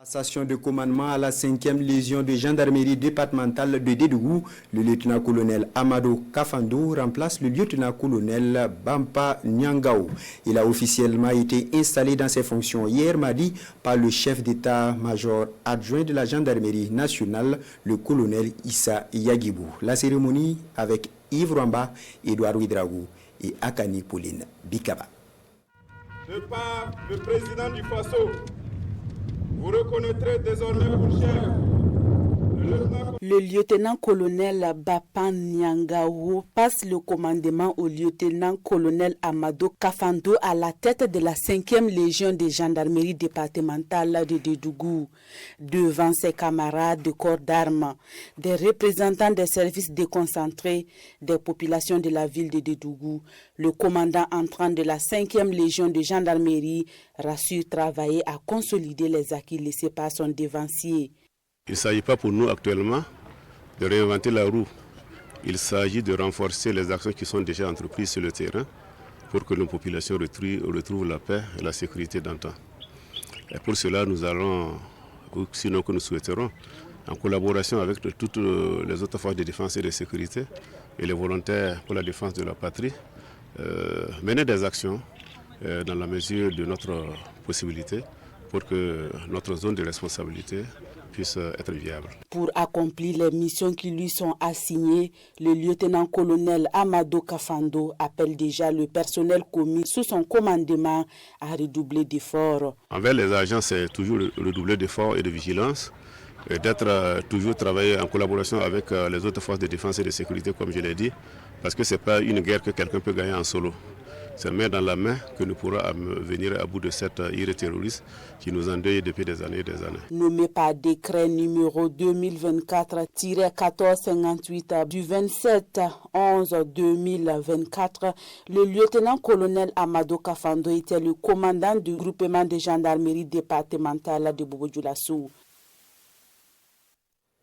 Passation de commandement à la 5e Légion de gendarmerie départementale de Dédougou, le lieutenant-colonel Amadou Kafando remplace le lieutenant-colonel Bampa Nyangao. Il a officiellement été installé dans ses fonctions hier mardi par le chef d'état-major adjoint de la gendarmerie nationale, le colonel Issa Yagibou. La cérémonie avec Yves Rwamba, Edouard Ouidragou et Akani Pauline Bikaba. De par le président du FASO, vous reconnaîtrez désormais pour chef le lieutenant-colonel Bapan Nyangao passe le commandement au lieutenant-colonel Amadou Kafando à la tête de la 5e Légion de gendarmerie départementale de Dédougou. Devant ses camarades de corps d'armes, des représentants des services déconcentrés des populations de la ville de Dédougou, le commandant entrant de la 5e Légion de gendarmerie rassure travailler à consolider les acquis laissés par son devancier. Il ne s'agit pas pour nous actuellement de réinventer la roue. Il s'agit de renforcer les actions qui sont déjà entreprises sur le terrain pour que nos populations retrouvent la paix et la sécurité d'antan. Et pour cela, nous allons, sinon que nous souhaiterons, en collaboration avec toutes les autres forces de défense et de sécurité et les volontaires pour la défense de la patrie, mener des actions dans la mesure de notre possibilité pour que notre zone de responsabilité puisse être viable. Pour accomplir les missions qui lui sont assignées, le lieutenant-colonel Amadou Kafando appelle déjà le personnel commis sous son commandement à redoubler d'efforts. Envers les agents, c'est toujours redoubler d'efforts et de vigilance, et d'être toujours travailler en collaboration avec les autres forces de défense et de sécurité, comme je l'ai dit, parce que ce n'est pas une guerre que quelqu'un peut gagner en solo. C'est main dans la main que nous pourrons venir à bout de cette ire terroriste qui nous endeuille depuis des années et des années. Nommé par décret numéro 2024-1458 du 27/11/2024, le lieutenant-colonel Amadou Kafando était le commandant du groupement de gendarmerie départementale de Bobo-Dioulasso.